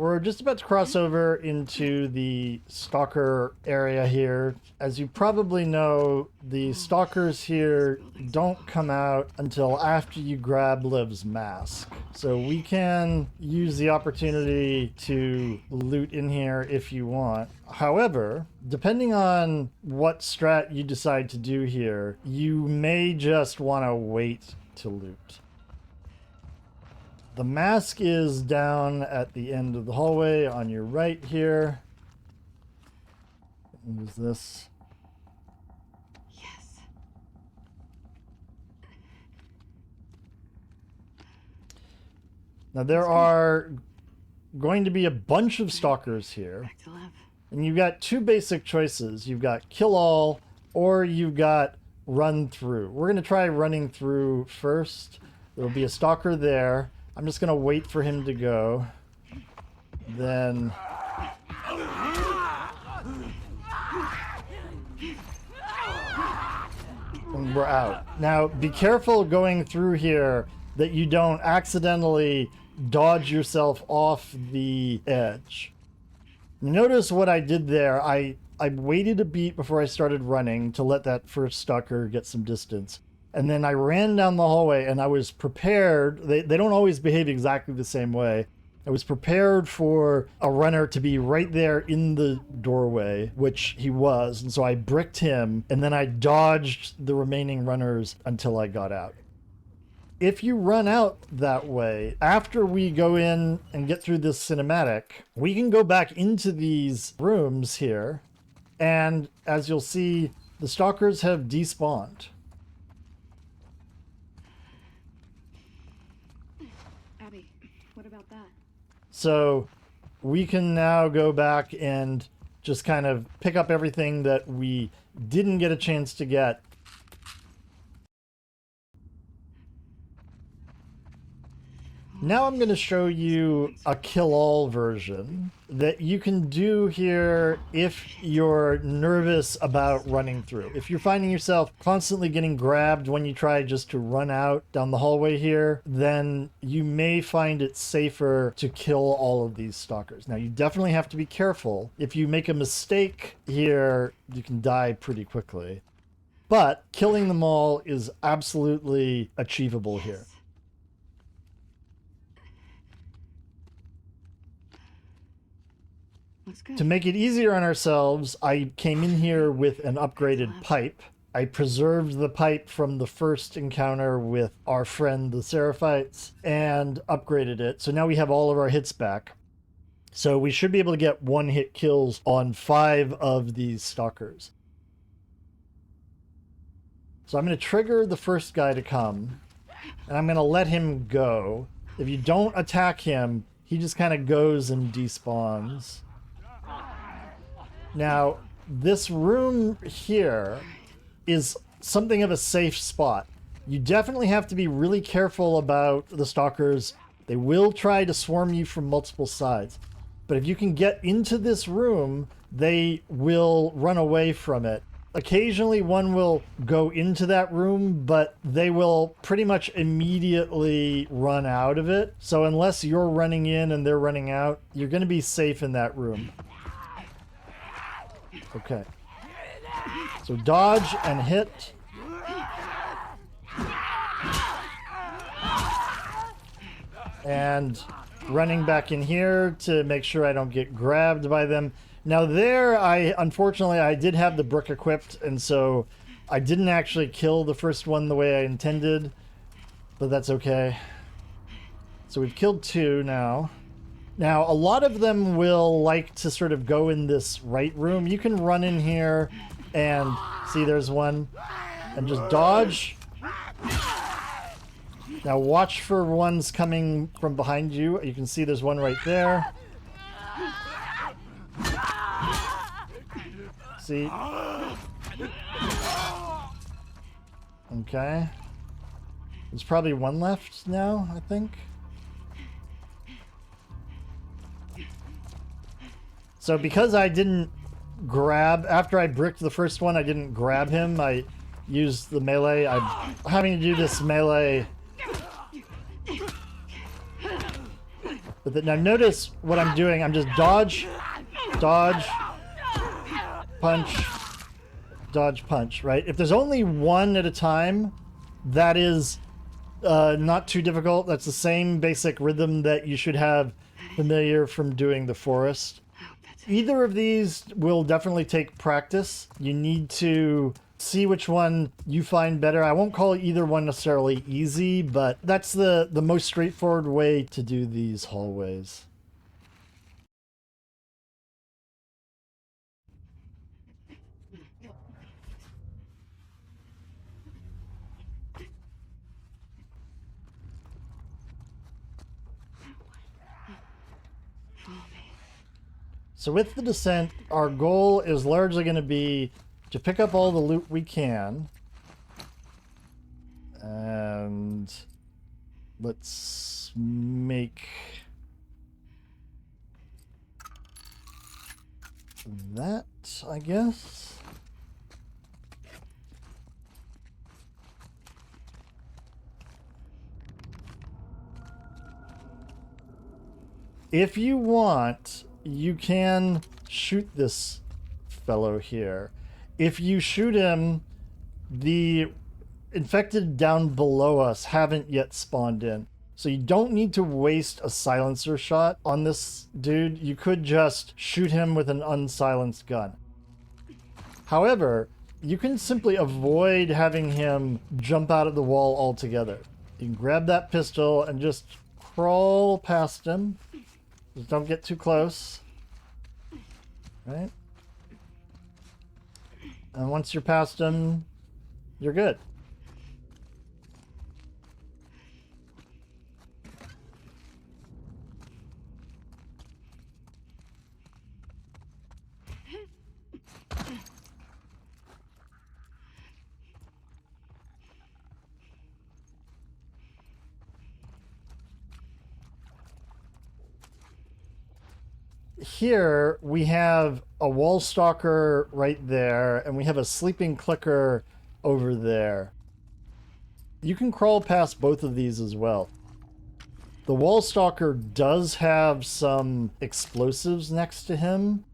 we're just about to cross over into the Stalker area here. As you probably know, the Stalkers here don't come out until after you grab Liv's mask. So we can use the opportunity to loot in here if you want. However, depending on what strat you decide to do here, you may just want to wait to loot. The mask is down at the end of the hallway on your right here. What is this? Yes. Now there are going to be a bunch of stalkers here. Back to Lev. And you've got two basic choices. You've got kill all or you've got run through. We're going to try running through first. There will be a stalker there. I'm just going to wait for him to go. Then... and we're out. Now, be careful going through here that you don't accidentally dodge yourself off the edge. Notice what I did there. I waited a beat before I started running to let that first stalker get some distance. And then I ran down the hallway and I was prepared. They don't always behave exactly the same way. I was prepared for a runner to be right there in the doorway, which he was. And so I bricked him and then I dodged the remaining runners until I got out. If you run out that way, after we go in and get through this cinematic, we can go back into these rooms here. And as you'll see, the stalkers have despawned. Abby, what about that? So we can now go back and just kind of pick up everything that we didn't get a chance to get. Now I'm going to show you a kill-all version that you can do here if you're nervous about running through. If you're finding yourself constantly getting grabbed when you try just to run out down the hallway here, then you may find it safer to kill all of these stalkers. Now, you definitely have to be careful. If you make a mistake here, you can die pretty quickly. But killing them all is absolutely achievable here. To make it easier on ourselves, I came in here with an upgraded pipe. I preserved the pipe from the first encounter with our friend the Seraphites and upgraded it. So now we have all of our hits back. So we should be able to get one-hit kills on 5 of these stalkers. So I'm going to trigger the first guy to come, and I'm going to let him go. If you don't attack him, he just kind of goes and despawns. Now, this room here is something of a safe spot. You definitely have to be really careful about the stalkers. They will try to swarm you from multiple sides. But if you can get into this room, they will run away from it. Occasionally one will go into that room, but they will pretty much immediately run out of it. So unless you're running in and they're running out, you're going to be safe in that room. Okay. So dodge and hit. And running back in here to make sure I don't get grabbed by them. Now there, unfortunately, I did have the brick equipped, and so I didn't actually kill the first one the way I intended, but that's okay. So we've killed 2 now. Now, a lot of them will like to sort of go in this right room. You can run in here and see there's one and just dodge. Now watch for ones coming from behind you. You can see there's one right there. See? Okay. There's probably one left now, I think. So because I didn't grab, after I bricked the first one, I didn't grab him. I used the melee. I'm having to do this melee But now notice what I'm doing. I'm just dodge, dodge, punch, dodge, punch, right? If there's only one at a time, that is not too difficult. That's the same basic rhythm that you should have familiar from doing the forest. Either of these will definitely take practice. You need to see which one you find better. I won't call either one necessarily easy, but that's the most straightforward way to do these hallways. So with the descent, our goal is largely going to be to pick up all the loot we can. And let's make that, I guess. If you want, you can shoot this fellow here. If you shoot him, the infected down below us haven't yet spawned in. So you don't need to waste a silencer shot on this dude. You could just shoot him with an unsilenced gun. However, you can simply avoid having him jump out of the wall altogether. You can grab that pistol and just crawl past him. Just don't get too close. Right? And once you're past him, you're good. Here we have a wall stalker right there, and we have a sleeping clicker over there. You can crawl past both of these as well. The wall stalker does have some explosives next to him.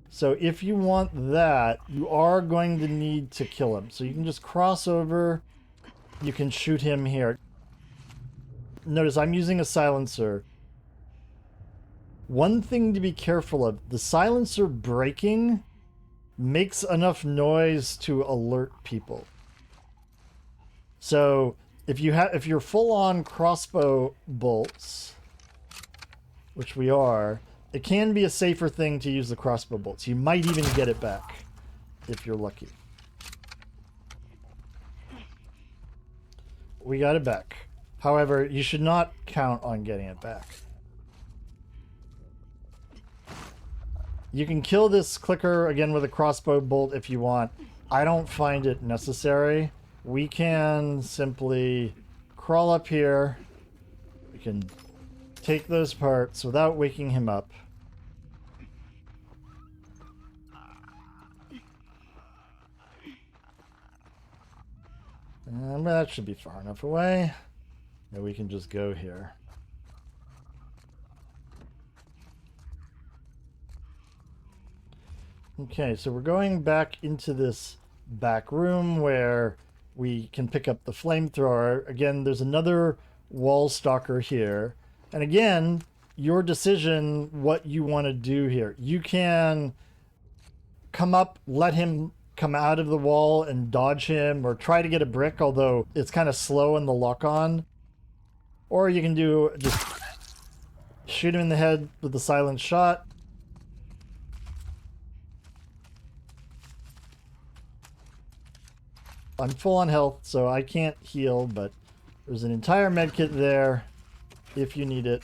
So if you want that, you are going to need to kill him. So you can just cross over. You can shoot him here. Notice I'm using a silencer. One thing to be careful of, the silencer breaking makes enough noise to alert people. So if you're full on crossbow bolts, which we are, it can be a safer thing to use the crossbow bolts. You might even get it back if you're lucky. We got it back. However, you should not count on getting it back. You can kill this clicker again with a crossbow bolt if you want. I don't find it necessary. We can simply crawl up here. We can take those parts without waking him up. And that should be far enough away. And we can just go here. Okay, so we're going back into this back room where we can pick up the flamethrower. Again, there's another wall stalker here. And again, your decision what you want to do here. You can come up, let him come out of the wall and dodge him, or try to get a brick, although it's kind of slow in the lock-on. Or you can do just shoot him in the head with the silent shot. I'm full on health, so I can't heal, but there's an entire medkit there if you need it.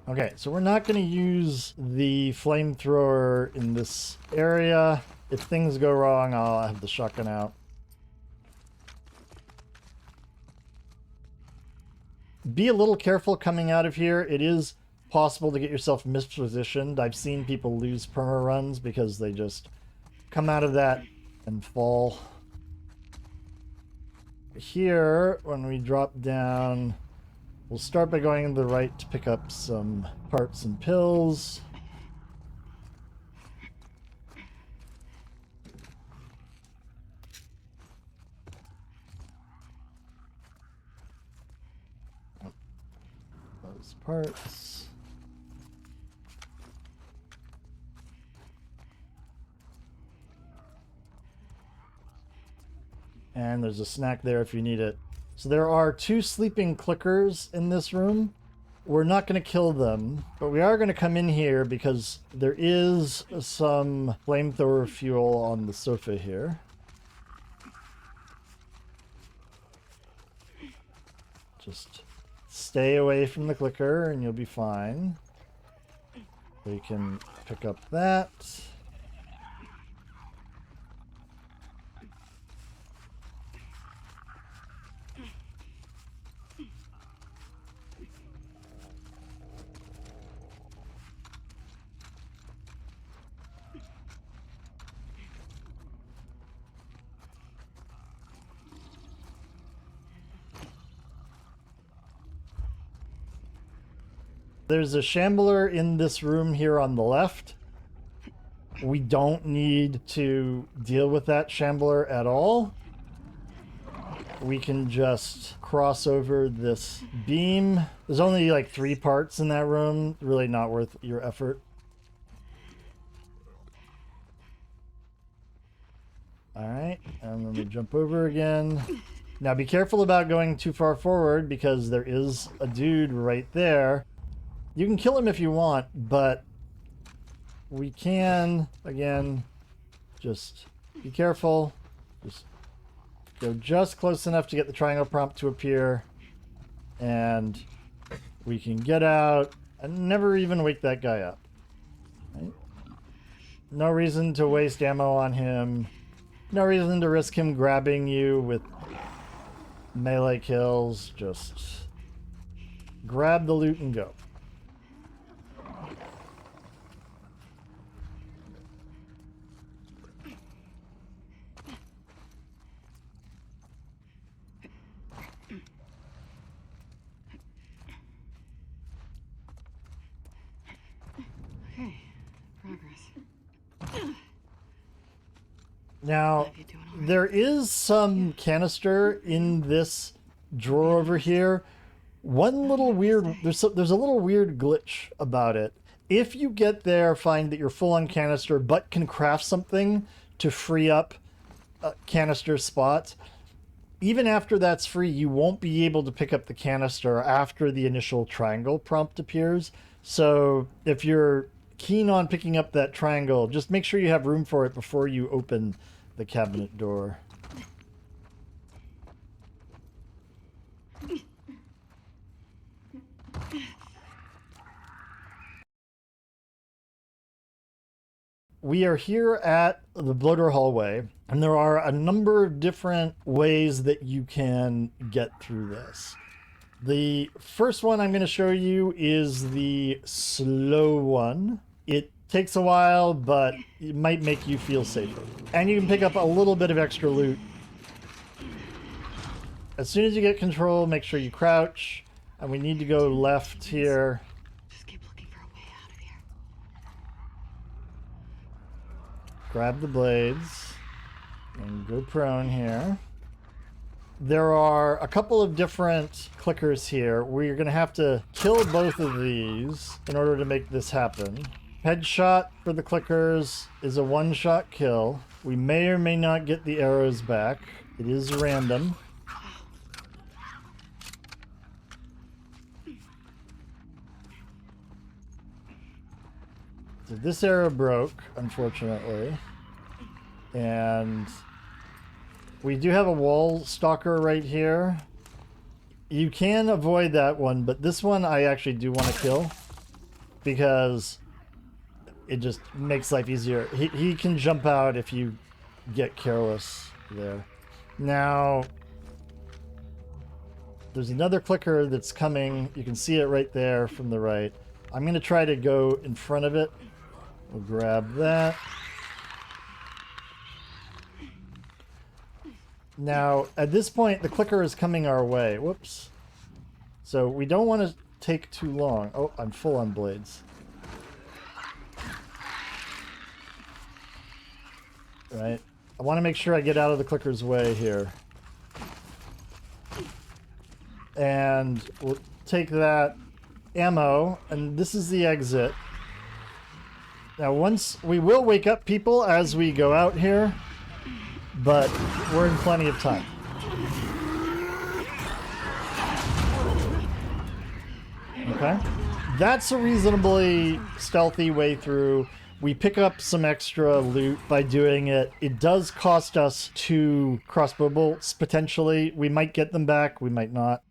Okay, so we're not going to use the flamethrower in this area. If things go wrong, I'll have the shotgun out. Be a little careful coming out of here. It is possible to get yourself mispositioned. I've seen people lose perma runs because they just come out of that and fall. Here, when we drop down, we'll start by going to the right to pick up some parts and pills. Those parts. And there's a snack there if you need it. So there are 2 sleeping clickers in this room. We're not going to kill them, but we are going to come in here because there is some flamethrower fuel on the sofa here. Just stay away from the clicker and you'll be fine. We can pick up that. There's a shambler in this room here on the left. We don't need to deal with that shambler at all. We can just cross over this beam. There's only like 3 parts in that room. Really not worth your effort. All right, and then we jump over again. Now be careful about going too far forward because there is a dude right there. You can kill him if you want, but we can, again, just be careful. Just go just close enough to get the triangle prompt to appear. And we can get out and never even wake that guy up. Right? No reason to waste ammo on him. No reason to risk him grabbing you with melee kills. Just grab the loot and go. Now, there is some canister in this drawer over here. One little weird, there's a little weird glitch about it. If you get there, find that you're full on canister, but can craft something to free up canister spots, even after that's free, you won't be able to pick up the canister after the initial triangle prompt appears. So if you're keen on picking up that triangle, just make sure you have room for it before you open the cabinet door. We are here at the Bloater Hallway, and there are a number of different ways that you can get through this. The first one I'm going to show you is the slow one. It takes a while, but it might make you feel safer. And you can pick up a little bit of extra loot. As soon as you get control, make sure you crouch. And we need to go left here. Just keep looking for a way out of here. Grab the blades. And go prone here. There are a couple of different clickers here. We're going to have to kill both of these in order to make this happen. Headshot for the clickers is a one-shot kill. We may or may not get the arrows back. It is random. So this arrow broke, unfortunately. And we do have a wall stalker right here. You can avoid that one, but this one I actually do want to kill because it just makes life easier. He can jump out if you get careless there. Now, there's another clicker that's coming. You can see it right there from the right. I'm going to try to go in front of it. We'll grab that. Now, at this point, the clicker is coming our way. Whoops. So we don't want to take too long. Oh, I'm full on blades. Right. I want to make sure I get out of the clicker's way here. And we'll take that ammo, and this is the exit. Now, we will wake up people as we go out here, but we're in plenty of time. Okay. That's a reasonably stealthy way through. We pick up some extra loot by doing it. It does cost us 2 crossbow bolts, potentially. We might get them back, we might not.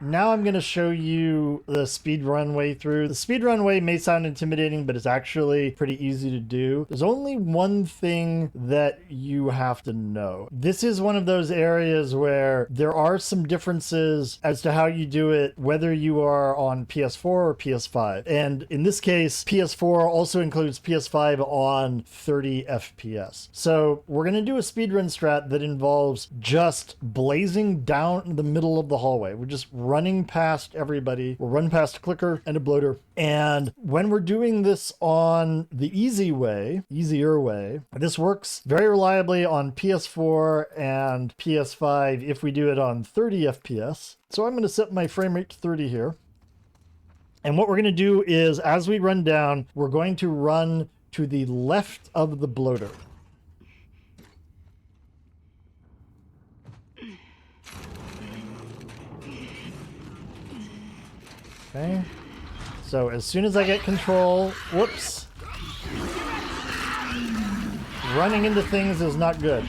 Now I'm going to show you the speedrun way through. The speedrun way may sound intimidating, but it's actually pretty easy to do. There's only one thing that you have to know. This is one of those areas where there are some differences as to how you do it, whether you are on PS4 or PS5. And in this case, PS4 also includes PS5 on 30 FPS. So we're going to do a speedrun strat that involves just blazing down the middle of the hallway. We're just running past everybody. We'll run past a clicker and a bloater. And when we're doing this on the easier way, this works very reliably on PS4 and PS5 if we do it on 30 FPS. So I'm going to set my frame rate to 30 here. And what we're going to do is, as we run down, we're going to run to the left of the bloater. Okay, so as soon as I get control, whoops, running into things is not good.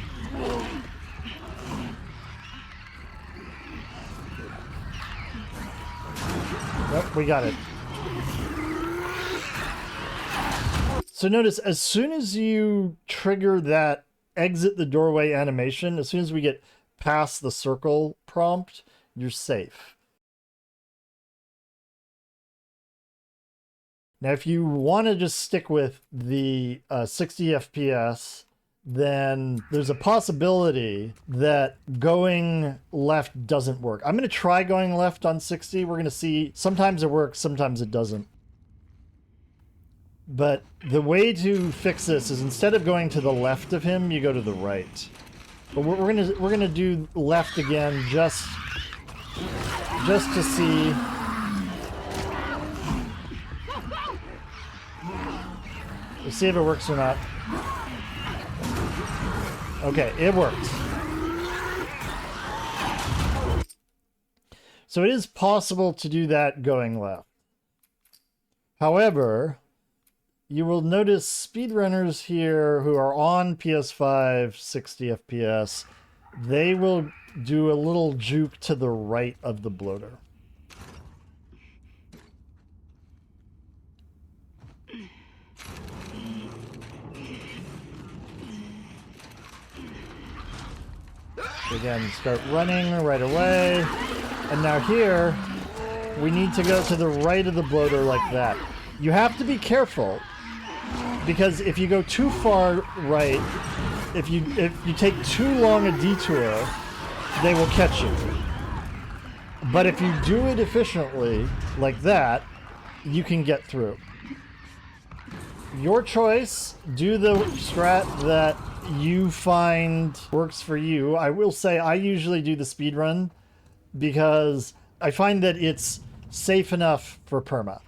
Yep, we got it. So notice, as soon as you trigger that exit the doorway animation, as soon as we get past the circle prompt, you're safe. Now, if you want to just stick with the 60 FPS, then there's a possibility that going left doesn't work. I'm going to try going left on 60. We're going to see. Sometimes it works, sometimes it doesn't. But the way to fix this is, instead of going to the left of him, you go to the right. But we're gonna do left again, just to see. Let's see if it works or not. Okay, it works. So it is possible to do that going left. However, you will notice speedrunners here who are on PS5 60 FPS, they will do a little juke to the right of the bloater. Again, start running right away. And now here, we need to go to the right of the bloater like that. You have to be careful, because if you go too far right, if you take too long a detour, they will catch you. But if you do it efficiently, like that, you can get through. Your choice. Do the strat that you find works for you. I will say I usually do the speedrun because I find that it's safe enough for perma.